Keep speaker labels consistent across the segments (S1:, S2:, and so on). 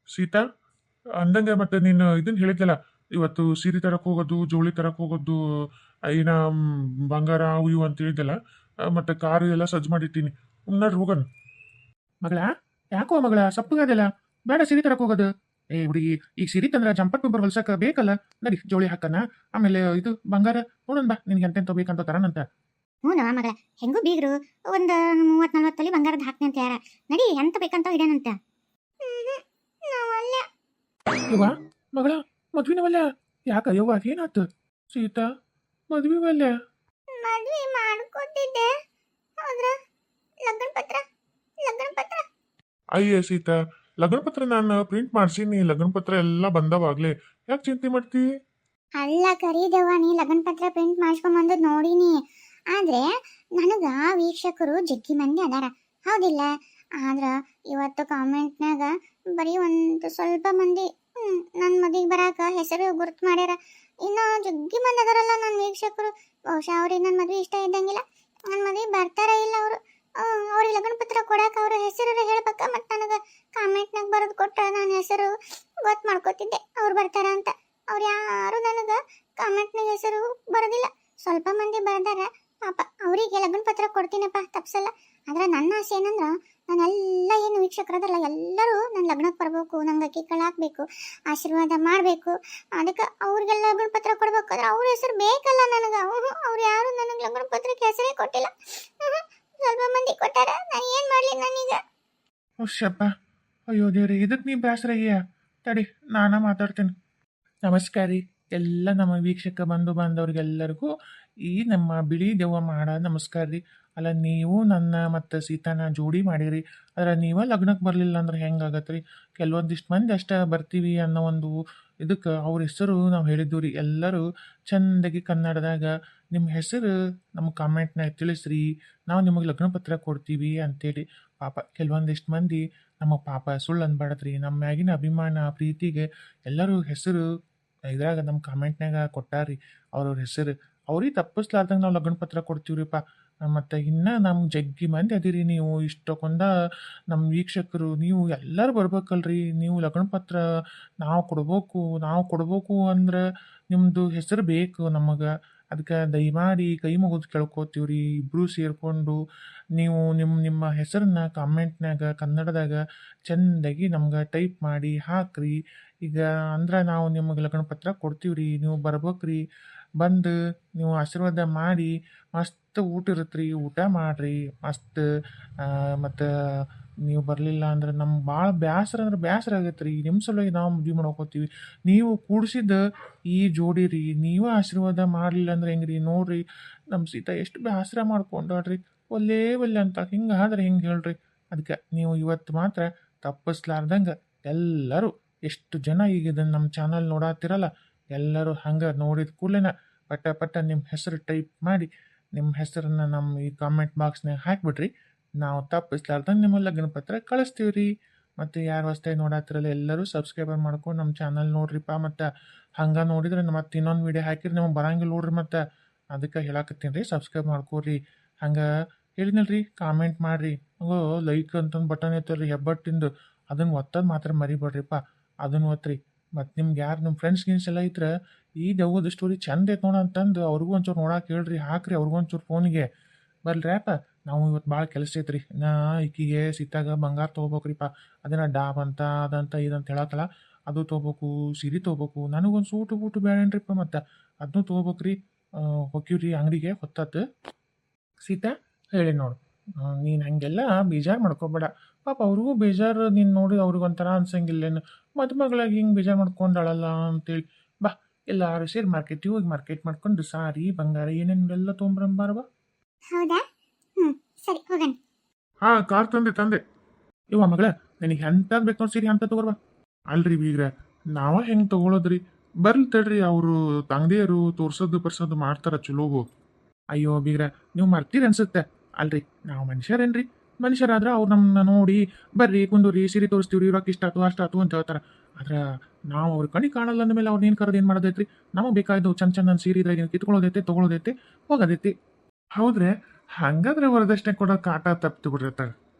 S1: ಸೀತಾ, ಅಂದಂಗೆ ಮತ್ತೆ ನೀನು ಇದನ್ನ ಹೇಳಿದ್ನಲ್ಲ, ಇವತ್ತು ಸೀರೆ ತರಕ್ ಹೋಗೋದು, ಜೋಳಿ ತರಕ್ ಹೋಗೋದು, ಏನ ಬಂಗಾರ ಅವು ಇವು ಅಂತ ಹೇಳಿದ್ದಲ್ಲ, ಮತ್ತೆ ಕಾರು ಎಲ್ಲ ಸಜ್ಜು ಮಾಡಿಟ್ಟಿನಿ. ನಡ್ರಿ ಹೋಗೋಣ.
S2: ಮಗಳ, ಯಾಕೋ ಮಗಳ ಸಪ್ಪಗಾದಲ್ಲ, ಬೇಡ ಸಿರಿ ತರಕ್ ಹೋಗೋದು. ಏ ಹುಡುಗಿ, ಈಗ ಸಿರಿ ತಂದ್ರ ಜಂಪರ್ ಪೇಪರ್ ಹೊಲ್ಸಕ ಬೇಕಲ್ಲ. ನಡಿ ಜೋಳಿ ಹಾಕನ, ಆಮೇಲೆ ಇದು ಬಂಗಾರ ನೋಡೋಣ ಬಾ, ನಿನ್ಗೆ ಎಂತೆಂತ ಬೇಕಂತ ತರನಂತ.
S3: ಹ್ಞೂ ಮಗಳ, ಹೆಂಗೂ ಬೀಗ್ರು ಒಂದು 30-40 ತೊಲಿ ಬಂಗಾರದ ಹಾಕ್ನಿ ಅಂತ ಯಾರ. ನಡಿ ಎಂತ ಬೇಕಂತ ಇಡೇನಂತ. ನಾವಲ್ಲ.
S2: ಯವ್ವ ಮಗಳ, ಮದ್ವಿನವಲ್ಲ. ಯಾಕ ಯವ್ವ ಏನಾತು? ಸೀತಾ ಮದ್ವಿವಲ್ಲ.
S3: ಮದ್ವೆ ಮಾಡ್ಕೊತಿದ್ದೆ, ಆದ್ರ ಲಗ್ನ ಪತ್ರ ಲಗ್ನ ಪತ್ರ
S1: ಅಯ್ಯ ಸೀತಾ, ಲಗ್ನ ಪತ್ರ ನಾನು ಪ್ರಿಂಟ್ ಮಾಡ್ಸೀನಿ. ಲಗ್ನ ಪತ್ರ ಎಲ್ಲ ಬಂದವಾಗ್ಲೇ, ಯಾಕೆ ಚಿಂತೆ ಮಾಡ್ತಿ?
S3: ಅಲ್ಲ ಕರೀದವ್ವ, ನೀ ಲಗ್ನ ಪತ್ರ ಪ್ರಿಂಟ್ ಮಾಡಿಸ್ಕೊಂಬಂದು ನೋಡಿನಿ. ಆದ್ರೆ ನನಗ ವೀಕ್ಷಕರು ಜಗ್ಗಿ ಮಂದಿ ಅದಾರ, ಹೌದಿಲ್ಲ? ಆದ್ರ ಇವತ್ತು ಕಾಮೆಂಟ್ನಾಗ ಬರೀ ಒಂದು ಸ್ವಲ್ಪ ಮಂದಿ ನನ್ನ ಮದಿಗೆ ಬರಾಕ ಹೆಸರು ಗುರುತು ಮಾಡ್ಯಾರ. ಇನ್ನು ಜಗ್ಗಿ ಮಂದಿ ಅದಾರಲ್ಲ ನನ್ನ ವೀಕ್ಷಕರು. ಬಹುಶಃ ಅವ್ರಿಗೆ ನನ್ನ ಮದುವೆ ಇಷ್ಟ ಇದ್ದಂಗಿಲ್ಲ, ನನ್ನ ಮದುವೆ ಬರ್ತಾರ ಇಲ್ಲ ಅವರು. ಅವ್ರಿಗೆ ಲಗ್ನ ಪತ್ರ ಕೊಡಾಕ ಅವ್ರ ಹೆಸರು ಹೇಳ್ಬೇಕ. ಮತ್ತು ನನಗೆ ಕಾಮೆಂಟ್ನಾಗ ಬರೆದು ಕೊಟ್ರ ನಾನು ಹೆಸರು ಗೊತ್ತು ಮಾಡ್ಕೋತಿದ್ದೆ ಅವ್ರು ಬರ್ತಾರ ಅಂತ. ಅವ್ರು ಯಾರು ನನಗೆ ಕಾಮೆಂಟ್ನಾಗ ಹೆಸರು ಬರೋದಿಲ್ಲ, ಸ್ವಲ್ಪ ಮಂದಿ ಬರ್ದಾರ. ಪಾಪ ಅವರಿಗೆ ಲಗ್ನ ಪತ್ರ ಕೊಡ್ತೀನಪ್ಪ, ತಪ್ಸಲ್ಲ. ಆದ್ರೆ ನನ್ನ ಆಸೆ ಏನಂದ್ರೆ, ನಾನೆಲ್ಲ ಏನು ವೀಕ್ಷಕರದಲ್ಲ ಎಲ್ಲರೂ ನನ್ನ ಲಗ್ನಕ್ಕೆ ಬರ್ಬೇಕು, ನಂಗೆ ಅಕ್ಕಿ ಕಾಳು ಹಾಕ್ಬೇಕು, ಆಶೀರ್ವಾದ ಮಾಡಬೇಕು. ಅದಕ್ಕೆ ಅವ್ರಿಗೆಲ್ಲ ಲಗ್ನ ಪತ್ರ ಕೊಡ್ಬೇಕಾದ್ರೆ ಅವ್ರ ಹೆಸರು ಬೇಕಲ್ಲ ನನಗೆ. ಅವ್ರು ಯಾರು ನನಗೆ ಲಗ್ನ ಪತ್ರಕ್ಕೆ ಹೆಸರೇ ಕೊಟ್ಟಿಲ್ಲ. ಸ್ವಲ್ಪ ಮಂದಿ ಕೊಟ್ಟಾರ, ನಾನು ಏನು ಮಾಡಲಿ ನಾನೀಗ?
S2: ಹುಷಪ್ಪ, ಅಯ್ಯೋ ದೇವ್ರಿ, ಇದಕ್ಕೆ ನೀ ಬೇಸರಯ್ಯ. ತಡಿ ನಾನ ಮಾತಾಡ್ತೀನಿ. ನಮಸ್ಕಾರ ರೀ ಎಲ್ಲ ನಮ್ಮ ವೀಕ್ಷಕ ಬಂಧು ಬಾಂಧವ್ರಿಗೆಲ್ಲರಿಗೂ ಈ ನಮ್ಮ ಬಿಳಿ ದೆವ್ವ ಮಾಡ ನಮಸ್ಕಾರ ರೀ. ಅಲ್ಲ, ನೀವು ನನ್ನ ಮತ್ತು ಸೀತಾನ ಜೋಡಿ ಮಾಡಿರಿ, ಆದ್ರೆ ನೀವ ಲಗ್ನಕ್ಕೆ ಬರಲಿಲ್ಲ ಅಂದ್ರೆ ಹೆಂಗಾಗತ್ತೆ ರೀ? ಕೆಲವೊಂದಿಷ್ಟು ಮಂದಿ ಅಷ್ಟೇ ಬರ್ತೀವಿ ಅನ್ನೋ ಒಂದು ಇದಕ್ಕೆ ಅವ್ರ ಹೆಸರು ನಾವು ಹೇಳಿದ್ದೀವಿ ರೀ. ಎಲ್ಲರೂ ಚೆಂದಾಗಿ ಕನ್ನಡದಾಗ ನಿಮ್ಮ ಹೆಸರು ನಮ್ಮ ಕಾಮೆಂಟ್ನಾಗ ತಿಳಿಸ್ರಿ, ನಾವು ನಿಮಗೆ ಲಗ್ನ ಪತ್ರ ಕೊಡ್ತೀವಿ ಅಂತೇಳಿ. ಪಾಪ ಕೆಲವೊಂದಿಷ್ಟು ಮಂದಿ ನಮ್ಮ ಪಾಪ ಸುಳ್ಳು ಅನ್ಬಾರ್ದ್ರಿ, ನಮ್ಮ ಮ್ಯಾಗಿನ ಅಭಿಮಾನ ಪ್ರೀತಿಗೆ ಎಲ್ಲರೂ ಹೆಸರು ಇದ್ರಾಗ ನಮ್ಮ ಕಾಮೆಂಟ್ನಾಗ ಕೊಟ್ಟಾರಿ ಅವ್ರವ್ರ ಹೆಸರು. ಅವ್ರಿಗೆ ತಪ್ಪಿಸ್ಲಾರ್ದಂಗೆ ನಾವು ಲಗ್ನ ಪತ್ರ ಕೊಡ್ತೀವ್ರಿಪ್ಪ. ಮತ್ತು ಇನ್ನು ನಮ್ಗೆ ಜಗ್ಗಿ ಮಂದಿ ಅದಿರಿ ನೀವು, ಇಷ್ಟಕ್ಕೊಂದ ನಮ್ಮ ವೀಕ್ಷಕರು ನೀವು ಎಲ್ಲರೂ ಬರ್ಬೇಕಲ್ರಿ. ನೀವು ಲಗ್ನ ಪತ್ರ ನಾವು ಕೊಡ್ಬೇಕು ಅಂದ್ರೆ ನಿಮ್ಮದು ಹೆಸರು ಬೇಕು ನಮಗೆ. ಅದಕ್ಕೆ ದಯಮಾಡಿ ಕೈ ಮುಗಿದು ಕೇಳ್ಕೊತೀವ್ರಿ, ಇಬ್ಬರೂ ಸೇರಿಕೊಂಡು ನೀವು ನಿಮ್ಮ ಹೆಸರನ್ನ ಕಾಮೆಂಟ್ನಾಗ ಕನ್ನಡದಾಗ ಚೆಂದಾಗಿ ನಮ್ಗೆ ಟೈಪ್ ಮಾಡಿ ಹಾಕ್ರಿ. ಈಗ ಅಂದ್ರೆ ನಾವು ನಿಮಗೆ ಲಗ್ನ ಪತ್ರ ಕೊಡ್ತೀವ್ರಿ, ನೀವು ಬರ್ಬೇಕ್ರಿ. ಬಂದು ನೀವು ಆಶೀರ್ವಾದ ಮಾಡಿ, ಮಸ್ತ್ ಊಟ ಇರುತ್ತೆ, ಊಟ ಮಾಡಿರಿ ಮಸ್ತ್. ಮತ್ತು ನೀವು ಬರಲಿಲ್ಲ ಅಂದ್ರೆ ನಮ್ಗೆ ಭಾಳ ಬೇಸರ ಅಂದ್ರೆ ಬೇಸರ ಆಗತ್ತೆ ರೀ. ನಿಮ್ಮ ಸಲುವಾಗಿ ನಾವು ಮದುವೆ ಮಾಡ್ಕೋತೀವಿ, ನೀವು ಕೂಡಿಸಿದ ಈ ಜೋಡಿ ರೀ. ನೀವು ಆಶೀರ್ವಾದ ಮಾಡಲಿಲ್ಲ ಅಂದ್ರೆ ಹೆಂಗೆ ರೀ? ನೋಡ್ರಿ ನಮ್ಮ ಸೀತಾ ಎಷ್ಟು ಬೇಸರ ಮಾಡ್ಕೊಂಡ್ರಿ, ಒಲ್ಲೇ ಅಂತ. ಹಿಂಗೆ ಆದ್ರೆ ಹೆಂಗೆ ಹೇಳ್ರಿ? ಅದಕ್ಕೆ ನೀವು ಇವತ್ತು ಮಾತ್ರ ತಪ್ಪಿಸ್ಲಾರ್ದಂಗೆ ಎಲ್ಲರೂ, ಎಷ್ಟು ಜನ ಈಗ ಇದನ್ನು ನಮ್ಮ ಚಾನಲ್ ನೋಡಾತಿರಲ್ಲ, ಎಲ್ಲರೂ ಹಂಗೆ ನೋಡಿದ ಕೂಡಲೇ ಪಟ್ಟ ನಿಮ್ಮ ಹೆಸರು ಟೈಪ್ ಮಾಡಿ ನಿಮ್ಮ ಹೆಸರನ್ನು ನಮ್ಮ ಈ ಕಾಮೆಂಟ್ ಬಾಕ್ಸ್ನಾಗ ಹಾಕಿಬಿಡ್ರಿ. ನಾವು ತಪ್ಪಿಸ್ಲಾರ್ದಂಗೆ ನಿಮ್ಮ ಲಗ್ನ ಪತ್ರ ಕಳಿಸ್ತೀವಿ ರೀ. ಮತ್ತು ಯಾರು ಹೊಸ್ದಾಗಿ ನೋಡಾತಿರಲ್ಲ ಎಲ್ಲರೂ ಸಬ್ಸ್ಕ್ರೈಬರ್ ಮಾಡ್ಕೊಂಡು ನಮ್ಮ ಚಾನಲ್ ನೋಡ್ರಿಪ್ಪ. ಮತ್ತು ಹಂಗೆ ನೋಡಿದ್ರೆ ಮತ್ತೆ ಇನ್ನೊಂದು ವೀಡಿಯೋ ಹಾಕಿರಿ ನಿಮಗೆ ಬರಂಗಿಲ್ಲ ನೋಡ್ರಿ. ಮತ್ತು ಅದಕ್ಕೆ ಹೇಳಕತ್ತೀನಿ ರೀ, ಸಬ್ಸ್ಕ್ರೈಬ್ ಮಾಡ್ಕೋರಿ. ಹಂಗೆ ಹೇಳಿನಲ್ರಿ, ಕಾಮೆಂಟ್ ಮಾಡಿರಿ. ಹಂಗೋ ಲೈಕ್ ಅಂತಂದು ಬಟನ್ ಐತಲ್ರಿ ಹೆಬ್ಬಟ್ಟಿಂದು, ಅದನ್ನು ಒತ್ತೋದು ಮಾತ್ರ ಮರಿಬೇಡ್ರಿಪ್ಪ, ಅದನ್ನು ಒತ್ತಿರಿ. ಮತ್ತು ನಿಮ್ಗೆ ಯಾರು ನಿಮ್ಮ ಫ್ರೆಂಡ್ಸ್ ಗಿನ್ಸ್ ಎಲ್ಲ ಇದ್ರೆ ಈ ದೆವ್ವದ ಸ್ಟೋರಿ ಚಂದ ಐತೆ ನೋಡ ಅಂತಂದು ಅವ್ರಿಗೂ ಒಂಚೂರು ನೋಡಕ್ಕೆ ಹೇಳ್ರಿ, ಹಾಕ್ರಿ ಅವ್ರಿಗೂ ಒಂಚೂರು ಫೋನಿಗೆ. ಬರ್ಲ್ರ್ಯಾಪ, ನಾವು ಇವತ್ತು ಭಾಳ ಕೆಲಸ ಐತ್ರಿ. ಈಕಿಗೆ ಸೀತಾಗ ಬಂಗಾರ ತೊಗೋಬೇಕ್ರಿಪ್ಪ. ಅದನ್ನ ಡಾಬ್ ಅಂತ ಅದಂತ ಇದಂತ ಹೇಳತ್ತಲ್ಲ, ಅದು ತೊಗೋಬೇಕು, ಸೀರೆ ತೊಗೋಬೇಕು. ನನಗೊಂದು ಸೂಟು ಬೂಟು ಬೇಡೇನ್ರಿಪ್ಪ, ಮತ್ತು ಅದನ್ನೂ ತೊಗೋಬೇಕ್ರಿ. ಹೋಗ್ತೀವ್ರಿ ಅಂಗಡಿಗೆ ಹೊತ್ತತ್ತು. ಸೀತಾ ಹೇಳಿ ನೋಡು, ನೀನು ಹಾಗೆಲ್ಲ ಬೇಜಾರು ಮಾಡ್ಕೋಬೇಡ. ಪಾಪ ಅವ್ರಿಗೂ ಬೇಜಾರು, ನೀನು ನೋಡಿ ಅವ್ರಿಗೆ ಒಂಥರ ಅನ್ಸಂಗಿಲ್ಲೇನು, ಮದುಮಗಳಾಗಿ ಹಿಂಗೆ ಬೇಜಾರು ಮಾಡ್ಕೊಂಡಳಲ್ಲ ಅಂತೇಳಿ. ಬಾ ಎಲ್ಲರೂ ಸೇರಿ ಮಾರ್ಕೆಟಿಗೆ ಹೋಗಿ ಮಾರ್ಕೆಟ್ ಮಾಡ್ಕೊಂಡು ಸಾರಿ ಬಂಗಾರ ಏನೇನೆಲ್ಲ ತೊಗೊಂಬರಂಬಾರವ.
S3: ಹೌದಾ? ಸರಿ ಹೋಗೋಣ.
S1: ಹಾಂ, ಕಾರ್ ತಂದೆ.
S2: ಇವ ಮಗಳ, ನನಗೆ ಎಂಥದ್ದು ಬೇಕು ನೋಡಿ ಸೀರೆ ಅಂತ ತೊಗೊರ್ವಾ.
S1: ಅಲ್ರಿ ಬೀಗ್ರೆ, ನಾವ ಹೆಂಗೆ ತೊಗೊಳೋದ್ರಿ? ಬರ್ಲಿ ತಡ್ರಿ, ಅವರು ತಂದೆಯರು ತೋರ್ಸೋದು ಬರ್ಸೋದು ಮಾಡ್ತಾರ ಚಲೋಗು.
S2: ಅಯ್ಯೋ ಬೀಗ್ರ, ನೀವು ಮರ್ತೀರಿ ಅನ್ಸುತ್ತೆ. ಅಲ್ರಿ, ನಾವು ಮನುಷ್ಯರೇನ್ರಿ? ಮನುಷ್ಯರಾದ್ರೆ ಅವ್ರು ನಮ್ಮನ್ನ ನೋಡಿ ಬರ್ರಿ ಕುಂದೂರಿ ಸೀರೆ ತೋರಿಸ್ತೀವ್ರಿ, ರೊಕ್ಕ ಇಷ್ಟಾತು ಅಷ್ಟಾತು ಅಂತ ಹೇಳ್ತಾರೆ. ಆದ್ರೆ ನಾವು ಅವ್ರ ಕಣಿಗೆ ಕಾಣಲ್ಲ ಅಂದಮೇಲೆ ಅವ್ರು ಏನು ಕರೋದು ಏನು ಮಾಡೋದೈತ್ರಿ? ನಮಗೆ ಬೇಕಾಯ್ದು ಚಂದ ಸೀರೆ ಇದ್ರಾಗ ಕಿತ್ಕೊಳ್ಳೋದೈತೆ, ತೊಗೊಳೋದೈತೆ, ಹೋಗೋದೈತಿ.
S1: ಹೌದ್ರೆ ಹಂಗಾದ್ರೆ ವರದಕ್ಷಿಣೆ ಕೊಡೋ ಕಾಟ ತಪ್ಪಿತು ಬಿಡ್ರಿ.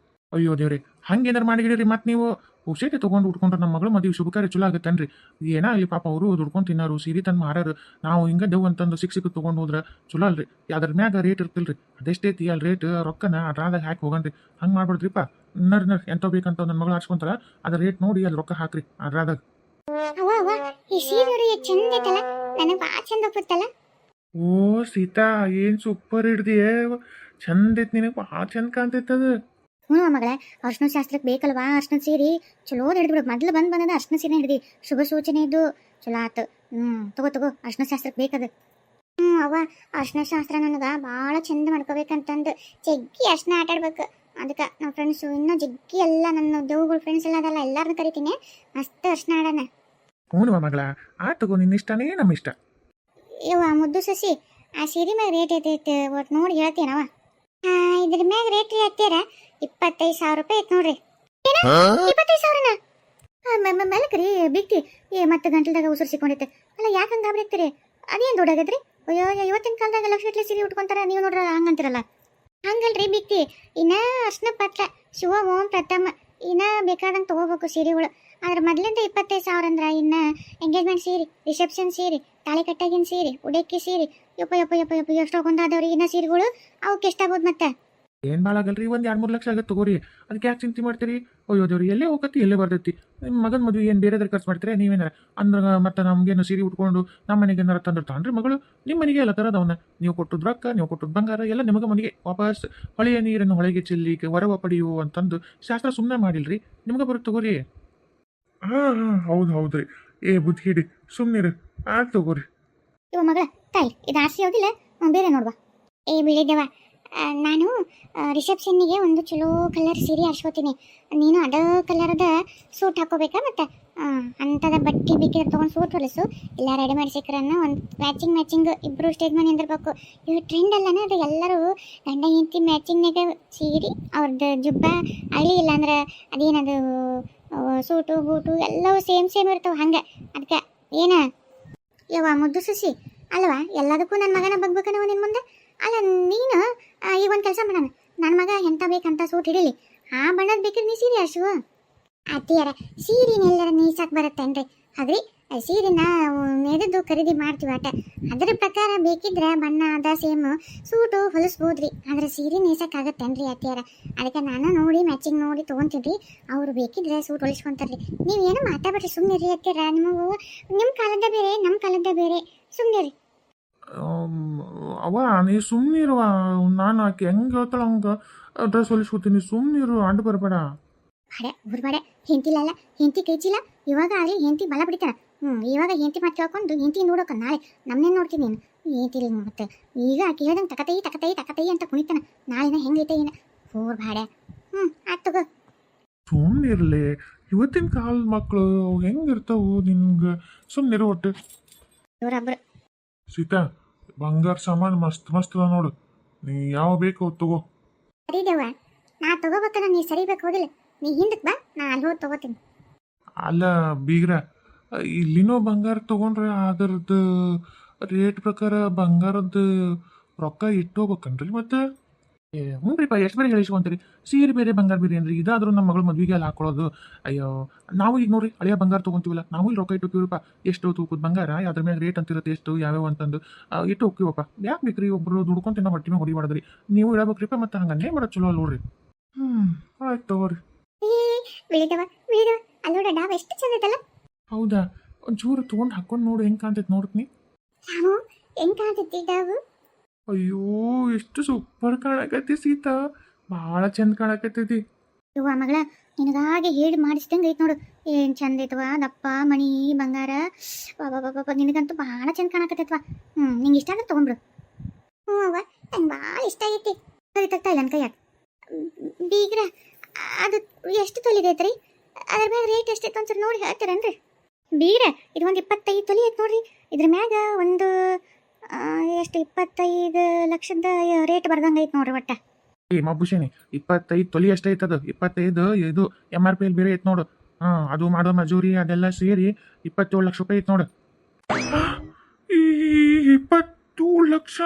S2: ಅಯ್ಯೋ ದೇವ್ರಿ, ಹಂಗೇನಾರು ಮಾಡಿಗಿಡಿರಿ ಮತ್ತೆ ನೀವು. ಹುಷೇಟಿ ತೊಗೊಂಡು ಉಟ್ಕೊಂಡ್ರೆ ನಮ್ಮ ಮಗಳು ಮದುವೆ ಶುಭ ಕಾರ್ಯ ಚಲೋ ಆಗತ್ತೇನ್ರಿ ಏನಾಗಲಿ ಪಾಪ ಅವರು ದುಡ್ಕೊಂಡು ತಿನ್ನಾರು ಸೀರೆ ತಂದು ಮಾರಾರು ನಾವು ಹಿಂಗೆ ದೇವ್ ಅಂತಂದು ಸಿಕ್ಕ ತೊಗೊಂಡು ಹೋದ್ರೆ ಚಲೋ ಅಲ್ರಿ ಅದ್ರ ಮ್ಯಾಗ ರೇಟ್ ಇರ್ತಿಲ್ರಿ ಅದೆಷ್ಟೈತಿ ಅಲ್ಲಿ ರೇಟ್ ರೊಕ್ಕನ ಅದ್ರಾಗ ಹಾಕಿ ಹೋಗನ್ರಿ ಹಂಗೆ ಮಾಡ್ಬಿಡ್ರಿಪ್ಪ ನರ್ ಎಂತ ಬೇಕಂತ ನನ್ನ ಮಗಳು ಹಾಕ್ಸ್ಕೊಂತಾರ ಅದ್ರ ರೇಟ್ ನೋಡಿ ಅಲ್ಲಿ ರೊಕ್ಕ ಹಾಕ್ರಿ ಅದ್ರಾಗ.
S3: ಅವ್ವ ಅವ್ವ ಈ ಸೀರೆ ನೋಡಿ ಎಷ್ಟು ಚಂದ ಐತಲ್ಲ, ನನಗೆ ಭಾಳ ಚಂದ ಹೋಗ್ತಲ್ಲ.
S2: ಓ ಸೀತಾ ಏನು ಸೂಪರ್ ಹಿಡ್ದಿಯೇ ಚಂದ ಐತಿ ನಿನಗೆ ಭಾಳ ಚಂದ ಕಾಣ್ತೈತದ.
S3: ಹ್ಞೂ ಮಗಳ ಅರ್ಶಿನ ಶಾಸ್ತ್ರಕ್ಕೆ ಬೇಕಲ್ವಾ ಅರ್ಶಿನ ಸೀರೆ ಚಲೋ ಹಿಡಿದ್ಬಿಡು. ಮೊದಲು ಬಂದದ ಅರ್ಶಿನ ಸೀರೆ ಹಿಡಿದಿ ಶುಭ ಸೂಚನೆ ಇದ್ದು ಚಲೋ ಆತು. ತಗೋ ಅರ್ಶಿನ ಶಾಸ್ತ್ರಕ್ಕೆ ಬೇಕದು. ಅವ್ವ ಅರ್ಶಿನ ಶಾಸ್ತ್ರ ನನಗೆ ಭಾಳ ಚಂದ ಮಾಡ್ಕೋಬೇಕಂತಂದು ಜಗ್ಗಿ ಅರ್ಶಿನ ಆಟ ಆಡ್ಬೇಕು. ಅದಕ್ಕೆ ನಮ್ಮ ಫ್ರೆಂಡ್ಸು ಇನ್ನೂ ಜಗ್ಗಿ ಎಲ್ಲ ನನ್ನ ದೇವ್ಗಳ ಫ್ರೆಂಡ್ಸ್ ಎಲ್ಲ ಅದಲ್ಲ ಎಲ್ಲರನ್ನೂ ಕರಿತೀನಿ ಮಸ್ತ್ ಅರ್ಶಿನ ಆಡೋಣ.
S2: ಹ್ಞೂ ಮಗಳ ಆಟ ತಗೋ ನಿನ್ನ ಇಷ್ಟನೇ ನಮ್ಮ ಇಷ್ಟ.
S3: ಇವ ಮುದ್ದು ಸಸಿ ಆ ಸೀರೆ ಮ್ಯಾಗ ರೇಟ್ ಐತೈತೆ ಒಟ್ಟು ನೋಡಿ ಹೇಳ್ತೀನವ. ಇದ್ರ ಮ್ಯಾಗ ರೇಟ್ ಹತ್ತೀರ 25,000 ರೂಪಾಯಿ ಐತೆ ನೋಡ್ರಿ. 25,000ನ ಮೆಲಕ್ರಿ ಬಿಕ್ತಿ ಮತ್ತೆ ಗಂಟಲ್ದಾಗ ಉಸಿರು ಸಿಕ್ಕೊಂಡೈತೆ. ಅಲ್ಲ ಯಾಕೆ ಹಂಗೆ ಗಾಬರಿ ಅದೇನು ದೊಡ್ಡಾಗದ್ರಿ? ಅಯ್ಯೋ ಇವತ್ತಿನ ಕಾಲದಾಗ ಲಕ್ಷಗಟ್ಟಲೆ ಸೀರೆ ಉಟ್ಕೊಂತಾರ, ನೀವು ನೋಡ್ರ ಹಂಗಂತಿರಲ್ಲ. ಹಂಗಲ್ರಿ ಬಿಕ್ತಿ ಇನ್ನ ಅರ್ಶನ ಪತ್ರ ಶಿವ ಓಂ ಪ್ರಥಮ ಇನ್ನ ಬೇಕಾದಂಗೆ ತಗೋಬೇಕು ಸೀರೆಗಳು. ಆದ್ರೆ ಮೊದಲಿಂದ 25,000 ಅಂದ್ರೆ ಇನ್ನು ಎಂಗೇಜ್ಮೆಂಟ್ ಸೀರೆ, ರಿಸೆಪ್ಷನ್ ಸೀರೆ, ತಾಳಿ ಕಟ್ಟಾಗಿನ ಸೀರೆ, ಉಡಕ್ಕಿ ಸೀರೆ, ಯಪ್ಪ ಎಷ್ಟು ಹೋಗೊಂಡಾದವ್ರಿ ಇನ್ನ ಸೀರೆಗಳು ಅವಕ್ಕೆ ಎಷ್ಟಾಗ್ಬೋದು ಮತ್ತೆ?
S2: ಏನು ಭಾಳ ಆಗಲ್ರಿ, ಒಂದು 2-3 ಲಕ್ಷ ಆಗತ್ತೆ ತಗೋರಿ. ಅದಕ್ಕೆ ಯಾಕೆ ಚಿಂತೆ ಮಾಡ್ತೀರಿ? ಅಯ್ಯೋ ದೇವ್ರಿ ಎಲ್ಲೇ ಹೋಗತ್ತಿ ಎಲ್ಲೇ ಬರ್ತೈತಿ. ನಿಮ್ಮ ಮಗನ ಮದುವೆ ಏನು ಬೇರೆದ್ರ ಖರ್ಚು ಮಾಡ್ತೀರಾ ನೀವೇನಾರ ಅಂದ್ರೆ ಮತ್ತೆ ನಮಗೇನು ಸೀರೆ ಉಟ್ಕೊಂಡು ನಮ್ಮ ಮನೆಗೆ ಏನಾರ ತಂದಿರ್ತಾನ್ರಿ ಮಗಳು. ನಿಮ್ಮ ಮನೆಗೆ ಎಲ್ಲ ತರದವನ್ನ ನೀವು ಕೊಟ್ಟದ್ದು ರೊಕ್ಕ, ನೀವು ಕೊಟ್ಟದ್ದು ಬಂಗಾರ ಎಲ್ಲ ನಿಮಗೆ ಮನೆಗೆ ವಾಪಸ್ ಹೊಳೆಯ ನೀರನ್ನು ಹೊಳೆಗೆ ಚೆಲ್ಲಿಗೆ ವರವ ಪಡೆಯು ಅಂತಂದು ಶಾಸ್ತ್ರ ಸುಮ್ಮನೆ ಮಾಡಿಲ್ರಿ, ನಿಮ್ಗೆ ಬರುತ್ತೆ ತಗೋರಿ.
S1: ಹಾಂ ಹೌದ್ರಿ. ಬುದ್ಧಿ ಹಿಡಿ ಸುಮ್ಮನಿರಿ ಆಯ್ತು ತಗೋರಿ.
S3: ಇವ ಮಗಳ ತಾಯಿ ಇದು ಆರ್ಸಿ ಹೋಗಿಲ್ಲ ಬೇರೆ ನೋಡ್ವಾ. ಬಿಳಿದೇವ ನಾನು ರಿಸೆಪ್ಷನ್ನಿಗೆ ಒಂದು ಚಲೋ ಕಲರ್ ಸೀರೆ ಆರಿಸ್ಕೋತೀನಿ. ನೀನು ಅದ ಕಲರ್ದ ಸೂಟ್ ಹಾಕೋಬೇಕಾ? ಮತ್ತೆ ಅಂಥದ ಬಟ್ಟೆ ಬೇಕಿದ್ರೆ ತೊಗೊಂಡು ಸೂಟ್ ಹೊಲಿಸು, ಇಲ್ಲ ರೆಡಿ ಮಾಡಿ ಸಿಕ್ಕರನ್ನ ಒಂದು ಮ್ಯಾಚಿಂಗ್ ಇಬ್ಬರು ಸ್ಟೇಜ್ ಮೇಲೆ ನಿಂದಿರ್ಬೇಕು. ಇವು ಟ್ರೆಂಡ್ ಅಲ್ಲನ ಅದು ಎಲ್ಲರೂ ಗಂಡ ಹೆಂಡತಿ ಮ್ಯಾಚಿಂಗ್ನಾಗ ಸೀರೆ ಅವ್ರದ್ದು ಜುಬ್ಬ ಹಳ್ಳಿ ಇಲ್ಲಾಂದ್ರೆ ಅದೇನದು ಸೂಟು ಬೂಟು ಎಲ್ಲವೂ ಸೇಮ್ ಇರ್ತಾವೆ ಹಂಗೆ. ಅದಕ್ಕೆ ಏನ ಯವ್ವ ಮುದ್ದು ಸುಸಿ ಅಲ್ವಾ ಎಲ್ಲದಕ್ಕೂ ನನ್ನ ಮಗನ ಬಗ್ಬೇಕನ್ನವ ನಿನ್ನ ಮುಂದೆ. ಅಲ್ಲ ನೀನು ಈಗ ಒಂದು ಕೆಲಸ ಮಾಡೋಣ, ನನ್ನ ಮಗ ಎಂತ ಬೇಕಂತ ಸೂಟ್ ಹಿಡೀಲಿ, ಆ ಬಣ್ಣದ ಬೇಕಿದ್ರೆ ನೀ ಸೀರೆ ಅರ್ಸುವ. ಅತ್ತಿಯಾರ ಸೀರೆನೆಲ್ಲರ ನೀಸಾಕ್ ಬರುತ್ತೇನ್ರಿ? ಅದ್ರಿ ಸೀರೆನ ನೆಗೆದು ಖರೀದಿ ಮಾಡ್ತೀವಿ ಆಟ, ಅದ್ರ ಪ್ರಕಾರ ಬೇಕಿದ್ರೆ ಬಣ್ಣ ಅದ ಸೇಮ್ ಸೂಟು ಹೊಲಿಸ್ಬೋದ್ರಿ. ಆದ್ರೆ ಸೀರೆ ನೀಸಕ್ ಆಗತ್ತೇನ್ರಿ ಅತ್ತಿಯಾರ? ಅದಕ್ಕೆ ನಾನು ನೋಡಿ ಮ್ಯಾಚಿಂಗ್ ನೋಡಿ ತೊಗೊಂತೀನಿ. ಅವ್ರು ಬೇಕಿದ್ರೆ ಸೂಟ್ ಹೊಲಿಸ್ಕೊಂತಾರ್ರಿ. ನೀವೇನು ಮಾತಾಡ್ಬಿಟ್ರಿ ಸುಮ್ಮನೆ ಅತ್ತಿಯಾರ. ನಿಮ್ಮ ಕಾಲದ ಬೇರೆ ನಮ್ಮ ಕಾಲದ ಬೇರೆ, ಸುಮ್ಮನೆ
S2: ಅವ ನೀ ಸುಮ್ಮನಿರುವ, ನಾನು ಆಕೆ ಹೆಂಗೆ ಹೇಳ್ತಾಳ ಹಂಗೆ ಡ್ರೆಸ್ ಹೊಲಿಸ್ಕೊತೀನಿ, ಸುಮ್ಮನಿರು ಅಡ್ಡು ಬರಬೇಡ.
S3: ಬಡೆ ಊರ್ಬಡೆ ಹೆಂತಿಲ್ಲ ಹೆಂತಿ ಕೈಚಿಲ್ಲ ಇವಾಗ ಆಗಲಿ ಹೆಂತಿ ಬಲ ಬಿಡ್ತಾರ. ಇವಾಗ ಹೆಂತಿ ಮಾತು ಕೇಳ್ಕೊಂಡು ಹೆಂತಿ ನೋಡೋಕ ನಾಳೆ ನಮ್ಮನ್ನೇನು ನೋಡ್ತೀನಿ ನೀನು ಹೆಂತಿಲ್ಲ ಮತ್ತೆ. ಈಗ ಆಕೆ ಹೇಳ್ದಂಗೆ ತಕತೈ ಅಂತ ಕುಣಿತಾನ. ನಾಳಿನ ಹೆಂಗೈತೆ ಏನ ಊರ್ಬಾಡೆ. ಆಯ್ತು ತಗೋ
S1: ಸುಮ್ಮನಿರ್ಲಿ. ಇವತ್ತಿನ ಕಾಲದ ಮಕ್ಕಳು ಹೆಂಗಿರ್ತಾವು ನಿನ್ಗೆ ಸುಮ್ಮನಿರು ಒಟ್ಟು.
S3: ಇವರೊಬ್ರು
S1: ಸೀತಾ ಬಂಗಾರ ಸಾಮಾನು ಮಸ್ತ್ ಅದ ನೋಡು, ನೀ ಯಾವ ಬೇಕು ತಗೋ.
S3: ಸರಿ ದೇವ ನಾ ತಗೋಬೇಕನ್ನ ನೀ ಸರಿಬೇಕು ಹೋಗಿಲ್ಲ, ನೀ ಹಿಂದಕ್ಕೆ ಬಾ ನಾ ಅಲ್ಲಿ ಹೋಗಿ ತಗೋತೀನಿ.
S1: ಅಲ್ಲ ಬೀಗ್ರ, ಇಲ್ಲಿನೋ ಬಂಗಾರ ತಗೊಂಡ್ರೆ ಅದರದ್ದು ರೇಟ್ ಪ್ರಕಾರ ಬಂಗಾರದ್ದು ರೊಕ್ಕ ಇಟ್ಟೋಗ್ಬೇಕನ್ರಿ ಮತ್ತೆ?
S2: ಹ್ಞೂ ರೀಪ್ಪ ಎಷ್ಟು ಬೇರೆ ಹೇಳಿಸ್ಕೊಂತೀರಿ, ಸೀರೆ ಬೇರೆ ಬಂಗಾರ ಬೇರೆ ಏನ್ರಿ? ಇದಾದ್ರೂ ನಮ್ಮ ಮಗಳು ಮದುವೆಗೆ ಅಲ್ಲಿ ಹಾಕೊಳ್ಳೋದು. ಅಯ್ಯೋ ನಾವು ಈಗ ನೋಡ್ರಿ ಹಳೆಯ ಬಂಗಾರ ತೊಗೊಂತೀವಲ್ಲ, ನಾವು ಇಲ್ಲಿ ರೊಕ್ಕ ಇಟ್ಟಿರ್ತೀವಪ್ಪ. ಎಷ್ಟು ತೂಕದ ಬಂಗಾರ ಅದ್ರ ಮ್ಯಾಗ ರೇಟ್ ಅಂತಿರುತ್ತೆ, ಎಷ್ಟು ಯಾವ್ಯಾವ ಅಂತಂದು ಇಟ್ಟು ಹೋಗ್ತೀವಪ್ಪ. ಯಾಕೆ ಬೇಕ್ರಿ ಒಬ್ಬರು ದುಡ್ಕೊಂತ ನಾವು ಹೊಟ್ಟೆ ಹೊಡಿ ಮಾಡಿದ್ರಿ, ನೀವು ಇಡಬೇಕ್ರಿಪ್ಪ. ಮತ್ತೆ ಹಂಗನ್ನೇ ಮಾಡೋದು ಚಲೋ ಅಲ್ಲ ನೋಡ್ರಿ.
S1: ಆಯ್ತು ತಗೋರಿ.
S3: ಬಿಳಿದವ ಅಲ್ಲಿ ನೋಡ ಡಾಬ್ ಎಷ್ಟು ಚಂದ ಐತಲ್ಲ.
S2: ಹೌದಾ, ಒಂಚೂರು ತೊಗೊಂಡು ಹಾಕೊಂಡು ನೋಡು ಹೆಂಗೆ ಕಾಣ್ತೈತೆ ನೋಡ್ತೀನಿ.
S3: ನಾವು ಹೆಂಗ್ ಕಾಣ್ತೈತಿ ಡಾಬು?
S2: ಅಯ್ಯೋ ಎಷ್ಟು ಸೂಪರ್ ಕಾಣಕತ್ತಿ ಸೀತಾ, ಭಾಳ ಚಂದ ಕಾಣಕತ್ತೈತಿ.
S3: ಇವ ಮಗಳ ನಿನಗಾಗೆ ಹೇಳಿ ಮಾಡಿಸ್ದಂಗೆ ಐತೆ ನೋಡು, ಏನು ಚಂದ ಐತವ ದಪ್ಪ ಮಣಿ ಬಂಗಾರ. ಬಾಬಾ ನಿನಗಂತೂ ಭಾಳ ಚಂದ ಕಾಣಕತ್ತೈತವ. ನಿಂಗೆ ಇಷ್ಟ ಅಂದ್ರೆ ತೊಗೊಂಡ್ರು. ಅವ್ವ ನಂಗೆ ಭಾಳ ಇಷ್ಟ ಆಗೈತಿ. ಸರಿ ತಗ್ತಾ ಇಲ್ಲ ನನ್ನ ಕೈಯಾಗ. ಬೀಗ್ರ ಅದು ಎಷ್ಟು ತೊಲಿದೈತ್ರಿ? ಅದ್ರ ಮ್ಯಾಗ ರೇಟ್ ಎಷ್ಟೈತೆ ಒಂದ್ಸರಿ ನೋಡಿ ಹೇಳ್ತೀರೇನ್ರಿ? ಬೀಗ್ರ ಇದು ಒಂದು 25 ತೊಲಿ ಐತೆ ನೋಡ್ರಿ. ಇದ್ರ ಮ್ಯಾಗ ಒಂದು ಎಷ್ಟು 25 ಲಕ್ಷದ ರೇಟ್ ಬರ್ದಂಗೆ ಐತೆ ನೋಡ್ರಿ ಒಟ್ಟ.
S2: ಮಬ್ಬುಶೇನಿ 25 ತೊಲಿ ಎಷ್ಟೈತದು? 25 ಇದು MRP ಬೇರೆ ಐತೆ ನೋಡು. ಅದು ಮಾಡೋ ಮಜೂರಿ ಅದೆಲ್ಲ ಸೇರಿ 27 ಲಕ್ಷ ರೂಪಾಯಿ ಐತೆ ನೋಡು.
S1: 22 ಲಕ್ಷ?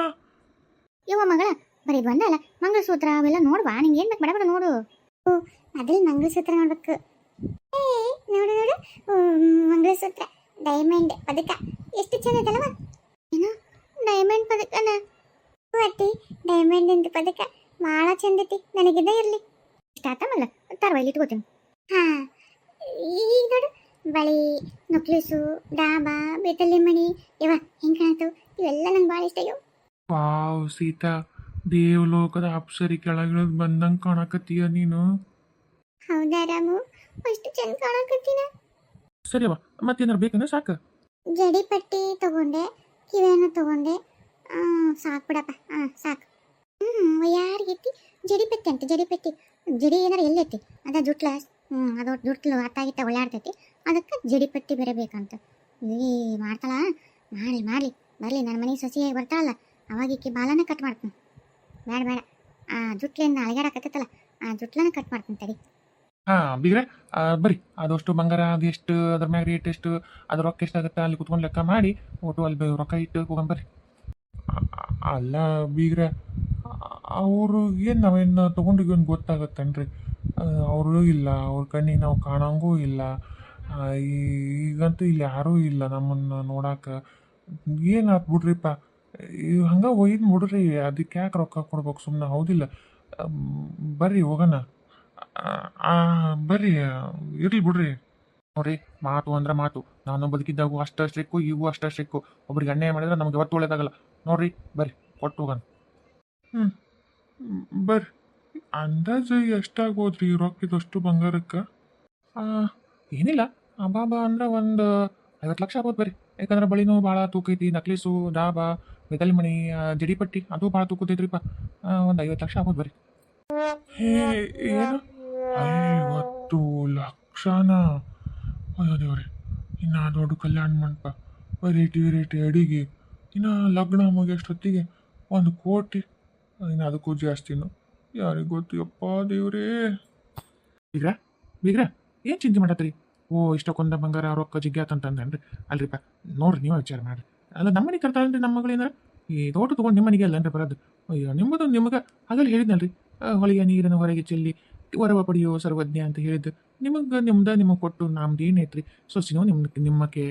S3: ಇವ ಮಗಳ ಬರೀ ಬಂದಲ್ಲ ಮಂಗಳಸೂತ್ರ ಅವೆಲ್ಲ ನೋಡ್ವಾ. ನಿಂಗೆ ಏನು ಬೇಕು ಬಡ ನೋಡು. ಮೊದಲು ಮಂಗಳಸೂತ್ರ ನೋಡ್ಬೇಕು, ಏ ನೋಡು ನೋಡು ಮಂಗಳಸೂತ್ರ ಡೈಮಂಡ್ ಪದಕ ಎಷ್ಟು ಚೆನ್ನದಲ್ವ. ಏನು ಡೈಮಂಡ್ ಪದಕನ ಅತ್ತಿ ಡೈಮಂಡ್ ಅಂತ ಪದಕ ಭಾಳ ಚಂದತಿ ನನಗಿದ್ದೇ ಇರಲಿ ಇಷ್ಟ ಆತಮಲ್ಲ ತರವಲ್ಲಿ ಇಟ್ಕೋತೀನಿ. ಹಾ ಈಗ ನೋಡು ಬಳಿ ನಕ್ಲೇಸು ಡಾಬಾ ಬೇತಲ್ಲಿ ಮಣಿ ಇವ ಹೆಂಗೆ ಕಾಣ್ತು ಇವೆಲ್ಲ ನಂಗೆ ಭಾಳ ಇಷ್ಟ. ಅಯ್ಯೋ
S2: ವಾವ್ ಸೀತಾ, ದೇವಲೋಕದ ಅಪ್ಸರಿ ಕೆಳಗಿಳಿದು ಬಂದಂಗೆ ಕಾಣಕತ್ತೀಯ ನೀನು.
S3: ಹೌದಾ ರಾಮು ಅಷ್ಟು ಚಂದ ಕಾಣಕತ್ತೀನ.
S2: ಸರಿಯವ್ವ, ಮತ್ತೇನಾರು ಬೇಕಂದ್ರೆ ಸಾಕು.
S3: ಜಡಿ ಪಟ್ಟಿ ತಗೊಂಡೆ ಕಿವಿಯನ್ನು ತಗೊಂಡೆ ಸಾಕು ಬಿಡಪ್ಪ ಸಾಕು. ಯಾರಿಗೈತಿ ಜಡಿ ಪಟ್ಟಿ ಅಂತ ಜಡಿ ಪಟ್ಟಿ ಜಡಿ ಏನಾರು ಎಲ್ಲೈತಿ ಅದ ಜುಟ್ಲ ಅದು ಜುಟ್ಲು ಅತ್ತಾಗಿತ್ತ ಒಳ್ಳಾಡ್ತೈತಿ ಅದಕ್ಕೆ ಜಡಿ ಪಟ್ಟಿ ಬೇರೆ ಬೇಕಂತ. ಈ ಮಾಡ್ತಾಳ ಮಾಡಲಿ ಮಾಡಲಿ ಬರಲಿ ನನ್ನ ಮನೆ ಸೊಸೆಯಾಗಿ ಬರ್ತಾಳಲ್ಲ ಅವಾಗ ಈಕಿ ಬಾಲನ ಕಟ್ ಮಾಡ್ತೀನಿ. ಬೇಡ ಬೇಡ ಆ ಜುಟ್ಲಿಂದ ಅಳಗಾಡಕತ್ತಲ್ಲ ಆ ಜುಟ್ಲನ ಕಟ್ ಮಾಡ್ತೀನಿ ತಡಿ.
S2: ಬೀಗ್ರೆ ಬರ್ರಿ, ಅದಷ್ಟು ಬಂಗಾರ ಅದು ಎಷ್ಟು, ಅದ್ರ ಮ್ಯಾಗ ರೇಟ್ ಎಷ್ಟು, ಅದ್ರ ರೊಕ್ಕ ಎಷ್ಟಾಗುತ್ತೆ ಅಲ್ಲಿ ಕುತ್ಕೊಂಡು ಲೆಕ್ಕ ಮಾಡಿ ಒಟ್ಟು ಅಲ್ಲಿ ರೊಕ್ಕ ಇಟ್ಟು ಹೋಗಂಬರ್ರಿ. ಅಲ್ಲ ಬೀಗ್ರೆ, ಅವರು ಏನು ನಾವೇನು ತೊಗೊಂಡಿದ್ವಿ ಅಂತ ಗೊತ್ತಾಗತ್ತೇನ್ರಿ? ಅವರು ಇಲ್ಲ, ಅವ್ರ ಕಣ್ಣಿಗೆ ನಾವು ಕಾಣಂಗೂ ಇಲ್ಲ. ಈಗಂತೂ ಇಲ್ಲಿ ಯಾರೂ ಇಲ್ಲ ನಮ್ಮನ್ನು ನೋಡಾಕ. ಏನು ಆತ್ ಬಿಡ್ರಿಪ್ಪ, ಹಂಗೆ ಒಯ್ದು ಬಿಡ್ರಿ, ಅದಕ್ಕೆ ಯಾಕೆ ರೊಕ್ಕ ಕೊಡ್ಬೇಕು ಸುಮ್ಮನೆ, ಹೌದಿಲ್ಲ? ಬರ್ರಿ ಹೋಗೋಣ. ಬರ್ರಿ, ಇರ್ಲಿ ಬಿಡ್ರಿ. ನೋಡ್ರಿ, ಮಾತು ಅಂದ್ರೆ ಮಾತು. ನಾನು ಬದುಕಿದ್ದಾಗೂ ಅಷ್ಟ ಸ್ಟ್ರಿಕ್ಕು, ಈಗೂ ಅಷ್ಟ ಸ್ಟ್ರಿಕ್ಕು. ಒಬ್ರಿಗೆ ಅನ್ಯಾಯ ಮಾಡಿದ್ರೆ ನಮ್ಗೆ ಯಾವತ್ತೂ ಒಳ್ಳೇದಾಗಲ್ಲ. ನೋಡ್ರಿ ಬರ್ರಿ, ಕೊಟ್ಟು ಹೋಗೋಣ.
S1: ಬರ್ರಿ. ಅಂದಾಜು ಎಷ್ಟಾಗೋದ್ರಿ ರೊಕ್ಕಿದಷ್ಟು ಬಂಗಾರಕ್ಕೆ?
S2: ಏನಿಲ್ಲ, ಅಬ್ಬಾಬಾ ಅಂದ್ರೆ ಒಂದು 50 ಲಕ್ಷ ಆಗ್ಬೋದು ಬರ್ರಿ. ಯಾಕಂದ್ರೆ ಬಳಿನೂ ಭಾಳ ತೂಕ ಐತಿ, ನಕ್ಲೀಸು ಡಾಬಾ ಬೆದಲ್ ಮಣಿ ಜಡಿಪಟ್ಟಿ ಅದು ಭಾಳ ತೂಕದೈತ್ರಿಪ್ಪ. ಒಂದು 50 ಲಕ್ಷ ಆಗ್ಬೋದು ಬರ್ರಿ.
S1: ಹೇ ಏನು 50 ಲಕ್ಷನ? ಅಯ್ಯೋ ದೇವ್ರೆ, ಇನ್ನು ದೊಡ್ಡ ಕಲ್ಯಾಣ ಮಂಟಪ, ವೆರೈಟಿ ವೆರೈಟಿ ಅಡಿಗೆ, ಇನ್ನು ಲಗ್ನ ಮುಗಿಯೋಷ್ಟೊತ್ತಿಗೆ 1 ಕೋಟಿ, ಇನ್ನು ಅದಕ್ಕೂ ಜಾಸ್ತಿನು. ಯಾರಿಗೆ ಗೊತ್ತು ಯಪ್ಪ ದೇವ್ರೇ.
S2: ಬೀಗ್ರ ಬೀಗ್ರ ಏನು ಚಿಂತೆ ಮಾಡತ್ರಿ? ಇಷ್ಟಕ್ಕೊಂದ ಬಂಗಾರ ರೊಕ್ಕ ಜಿಗ್ಗಿ ಆತಂತಂದೇನ್ರಿ? ಅಲ್ರಿಪ್ಪ ನೋಡ್ರಿ, ನೀವೇ ವಿಚಾರ ಮಾಡ್ರಿ. ಅಲ್ಲ ನಮ್ಮ ಮನೆಗೆ ತರ್ತಾಳನ್ರಿ ನಮ್ಮ ಮಗಳೇನಾರ? ಈ ತೋಟ ತೊಗೊಂಡು ನಿಮ್ಮ ಮನೆಗೆ ಅಲ್ಲನ್ರಿ ಬರೋದು? ಅಯ್ಯೋ ನಿಮ್ಮದು ನಿಮಗೆ ಆಗಲ್ಲಿ ಹೇಳಿದ್ನಲ್ರಿ, ಹೊಳೆಯ ನೀರನ್ನು ಹೊರಗೆ ಚೆಲ್ಲಿ ವರವ ಪಡೆಯೋ ಸರ್ವಜ್ಞ ಅಂತ ಹೇಳಿದ್ದು. ನಿಮ್ಗೆ ಕೊಟ್ಟು ನಮ್ದು ಏನೈತ್ರಿ? ಸೊಸಿನೂ ನಿಮ್ಮಕ್ಕೆ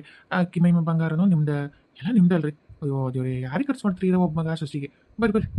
S2: ಕಿಮೈಮ ಬಂಗಾರನೂ ನಿಮ್ದು, ಎಲ್ಲ ನಿಮ್ದಲ್ರಿ. ಅಯ್ಯೋ ದೇವ್ರಿ, ಯಾರಿಗೆ ಖರ್ಚು ಮಾಡ್ತೀರಿ? ಒಬ್ಬ ಮಗ ಸೊಸಿಗೆ. ಬರ್ರಿ ಬರ್ರಿ.